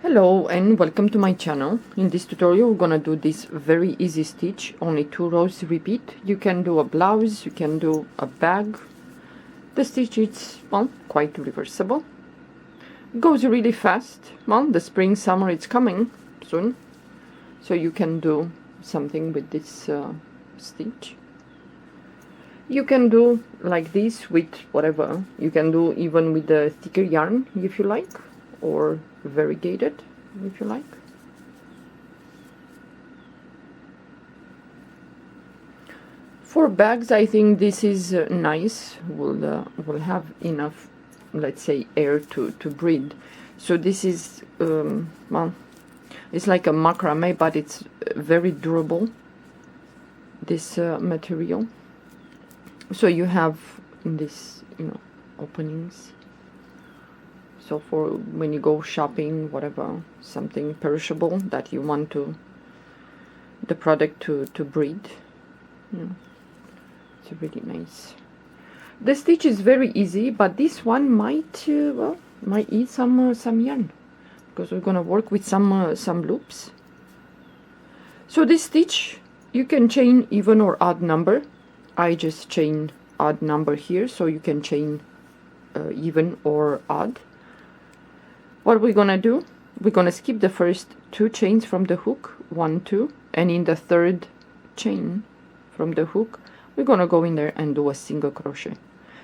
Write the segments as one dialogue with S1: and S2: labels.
S1: Hello and welcome to my channel. In this tutorial we're gonna do this very easy stitch, only 2 rows repeat. You can do a blouse, you can do a bag. The stitch is, well, quite reversible. It goes really fast. Well, the spring summer is coming soon, so you can do something with this stitch. You can do like this with whatever. You can do even with the thicker yarn if you like, or variegated if you like. For bags, I think this is nice. Will have enough, let's say, air to breathe. So this is well, it's like a macrame, but it's very durable, this material. So you have this, openings. So for when you go shopping, whatever, something perishable that you want the product to breathe. It's really nice. The stitch is very easy, but this one might might eat some yarn, because we're gonna work with some loops. So this stitch you can chain even or odd number. I just chain odd number here, so you can chain even or odd. What we're gonna do, we're gonna skip the first 2 chains from the hook, 1, 2, and in the 3rd chain from the hook we're gonna go in there and do a single crochet.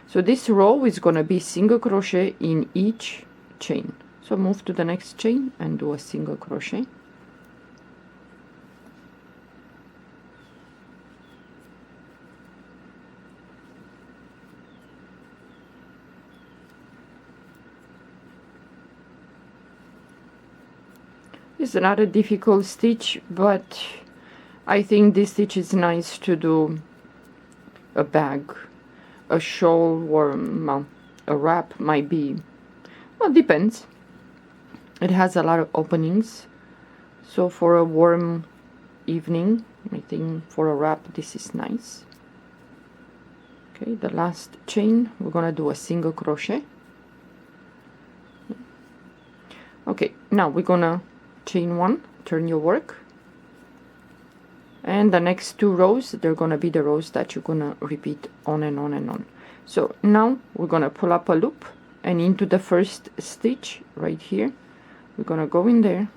S1: So this row is gonna be single crochet in each chain. So move to the next chain and do a single crochet. It's not a difficult stitch, but I think this stitch is nice to do a bag, a shawl, or a wrap might be, well, depends. It has a lot of openings, so for a warm evening, I think for a wrap this is nice. Okay, the last chain we're gonna do a single crochet. Okay, now we're gonna chain 1, turn your work, and the next 2 rows, they're gonna be the rows that you're gonna repeat on and on and on. So now we're gonna pull up a loop, and into the first stitch right here we're gonna go in there,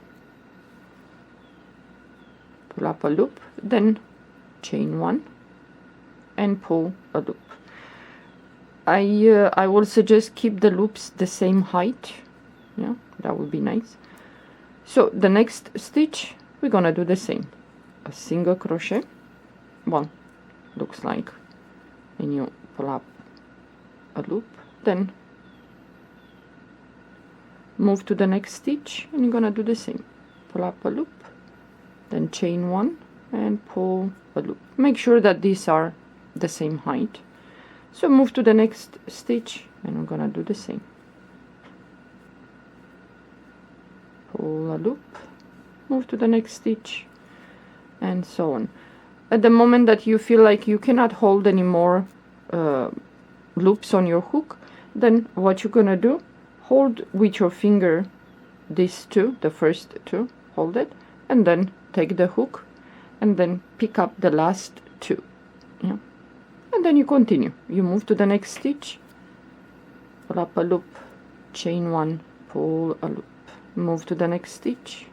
S1: pull up a loop, then chain 1 and pull a loop. I will suggest keep the loops the same height. Yeah, that would be nice. So the next stitch we're gonna do the same, a single crochet, well, looks like, and you pull up a loop, then move to the next stitch and you're gonna do the same, pull up a loop, then chain 1 and pull a loop. Make sure that these are the same height. So move to the next stitch and I'm gonna do the same, pull a loop, move to the next stitch, and so on. At the moment that you feel like you cannot hold any more loops on your hook, then what you're gonna do, hold with your finger these 2, the first 2, hold it, and then take the hook and then pick up the last 2. Yeah, and then you continue. You move to the next stitch, pull up a loop, chain 1, pull a loop, move to the next stitch,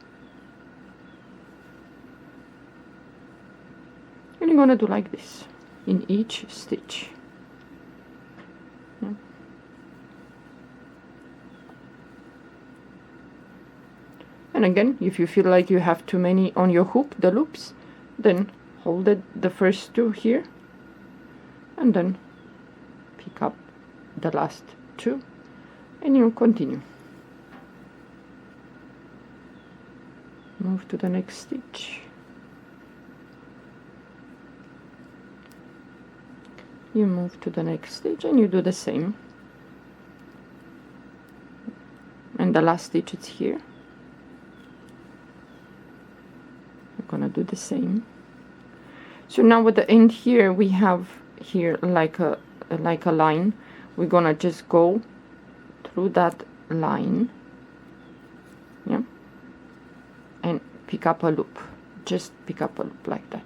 S1: and you're gonna do like this in each stitch. Yeah. And again, if you feel like you have too many on your hook, the loops, then hold it, the first 2 here, and then pick up the last 2 and you continue. Move to the next stitch, you move to the next stitch and you do the same, and the last stitch is here. We're gonna do the same. So now at the end here we have here like a line. We're gonna just go through that line, yeah, pick up a loop, just pick up a loop like that.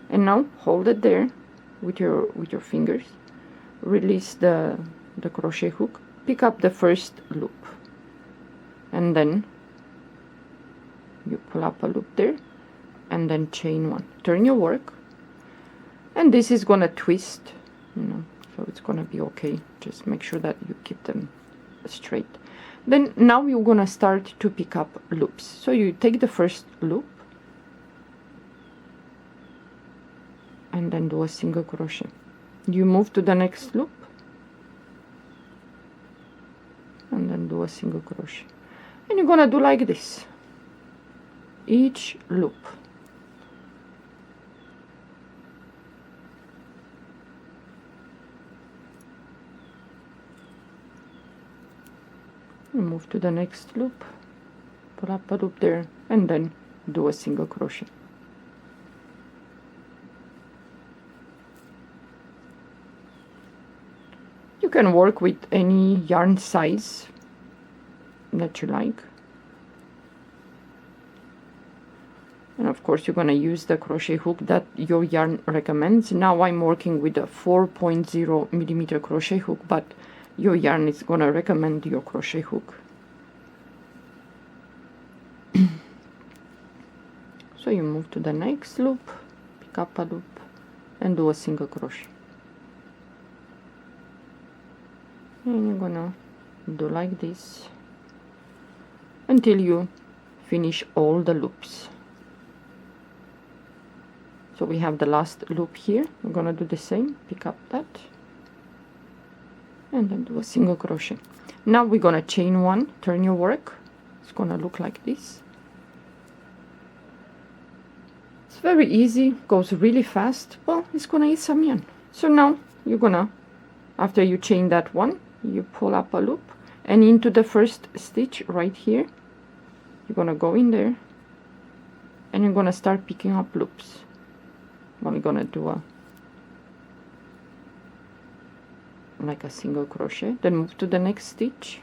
S1: And now hold it there with your fingers, release the crochet hook, pick up the first loop, and then you pull up a loop there, and then chain one, turn your work, and this is gonna twist, you know, so it's gonna be okay. Just make sure that you keep them straight. Then now you're gonna start to pick up loops. So you take the first loop and then do a single crochet. You move to the next loop and then do a single crochet, and you're gonna do like this each loop. You move to the next loop, pull up a loop there, and then do a single crochet. You can work with any yarn size that you like, and of course you're gonna use the crochet hook that your yarn recommends. Now I'm working with a 4.0 millimeter crochet hook, but your yarn is gonna recommend your crochet hook. So you move to the next loop, pick up a loop, and do a single crochet. And you're gonna do like this until you finish all the loops. So we have the last loop here. We're gonna do the same, pick up that, and then do a single crochet. Now we're gonna chain one, turn your work. It's gonna look like this. It's very easy, goes really fast. Well, it's gonna eat some yarn. So now you're gonna, after you chain that one, you pull up a loop, and into the first stitch right here, you're gonna go in there, and you're gonna start picking up loops. Well, we're gonna do like a single crochet, then move to the next stitch.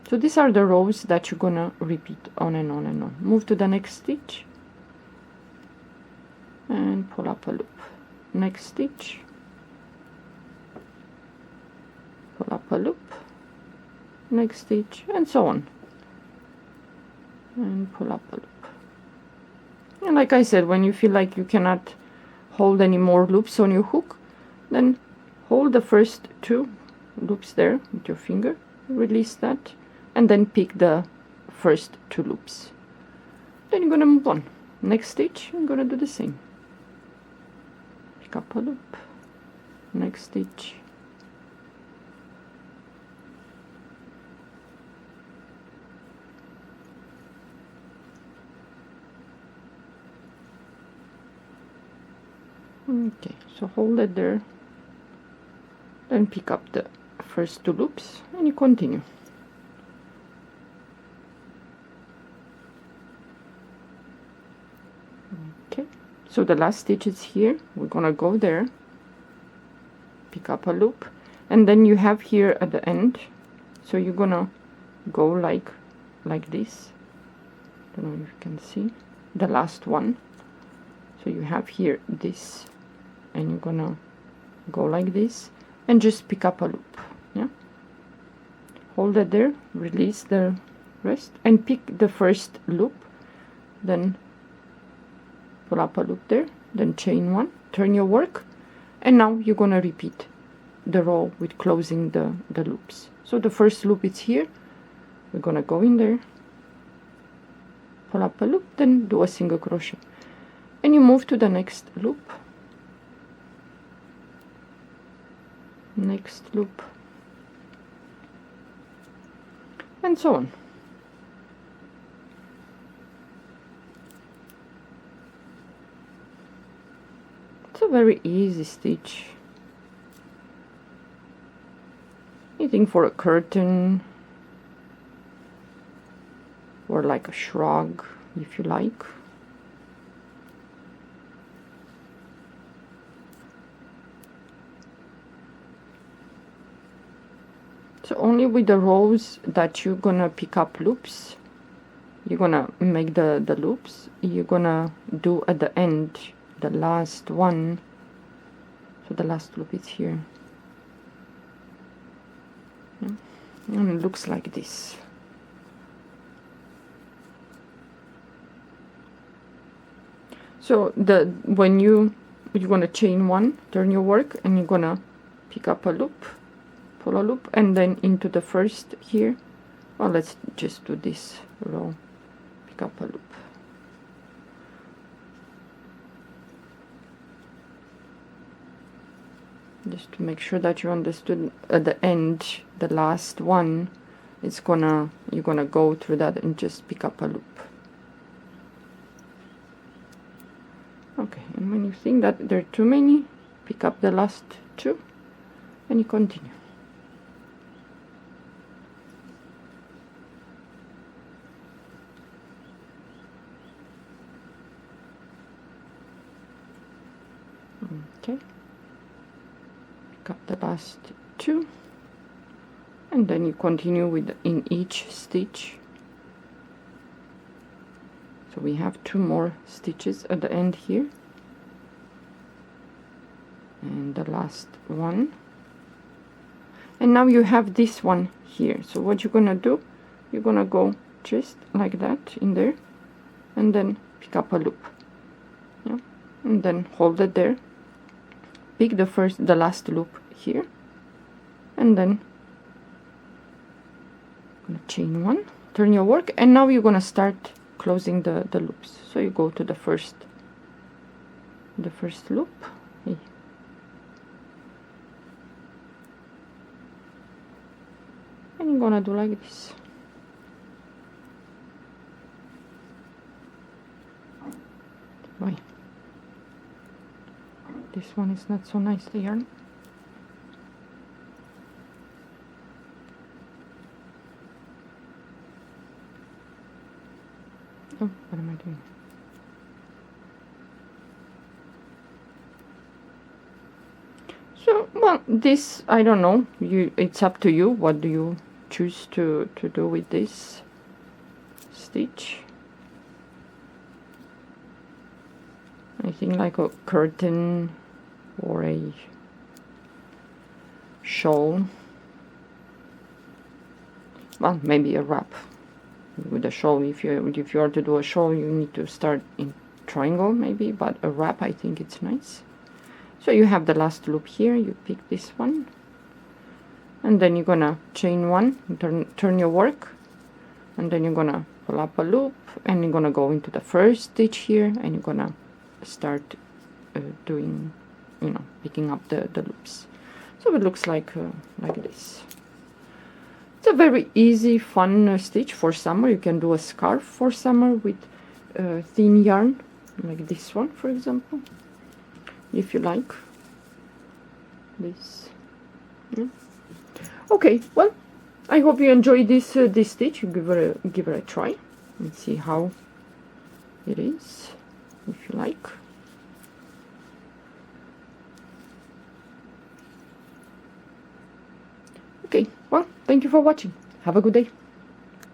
S1: So these are the rows that you're gonna repeat on and on and on. Move to the next stitch and pull up a loop. Next stitch, pull up a loop, next stitch, and so on, and pull up a loop. And like I said, when you feel like you cannot hold any more loops on your hook, then hold the first two loops there with your finger, release that, and then pick the first two loops. Then you're gonna move on. Next stitch, I'm gonna do the same. Pick up a loop, next stitch, okay, so hold it there, then pick up the first two loops, and you continue. Okay, so the last stitch is here. We're gonna go there, pick up a loop, and then you have here at the end, so you're gonna go like this. Don't know if you can see the last one. So you have here this, and you're gonna go like this and just pick up a loop. Yeah, hold it there, release the rest, and pick the first loop, then pull up a loop there, then chain one, turn your work, and now you're gonna repeat the row with closing the loops. So the first loop is here. We're gonna go in there, pull up a loop, then do a single crochet, and you move to the next loop, next loop, and so on. It's a very easy stitch. Anything for a curtain or like a shrug, if you like. So only with the rows that you're gonna pick up loops, you're gonna make the loops. You're gonna do at the end the last one, so the last loop is here. Yeah. And it looks like this. So when you're gonna chain one, turn your work, and you're gonna pick up a loop, pull a loop, and then into the first here. Well, let's just do this row, pick up a loop. Just to make sure that you understood, at the end, the last one, you're gonna go through that and just pick up a loop. Okay, and when you think that there are too many, pick up the last two and you continue. Okay, pick up the last two, and then you continue with in each stitch. So we have 2 more stitches at the end here, and the last one, and now you have this one here. So what you're gonna do, you're gonna go just like that in there, and then pick up a loop, yeah, and then hold it there, pick the last loop here, and then gonna chain one, turn your work, and now you're gonna start closing the loops. So you go to the first loop, and you're gonna do like this. Why? This one is not so nice, the yarn. Oh, what am I doing? So, well, this, I don't know, it's up to you. What do you choose to do with this stitch? I think like a curtain or a shawl. Well, maybe a wrap. With a shawl, if you are to do a shawl, you need to start in triangle maybe, but a wrap, I think it's nice. So you have the last loop here, you pick this one, and then you're gonna chain one, turn your work, and then you're gonna pull up a loop, and you're gonna go into the first stitch here, and you're gonna start doing, picking up the loops. So it looks like this. It's a very easy, fun stitch for summer. You can do a scarf for summer with thin yarn, like this one, for example, if you like this. Yeah. Okay, well, I hope you enjoyed this stitch. You give it a try and see how it is, if you like. Okay, well, thank you for watching. Have a good day.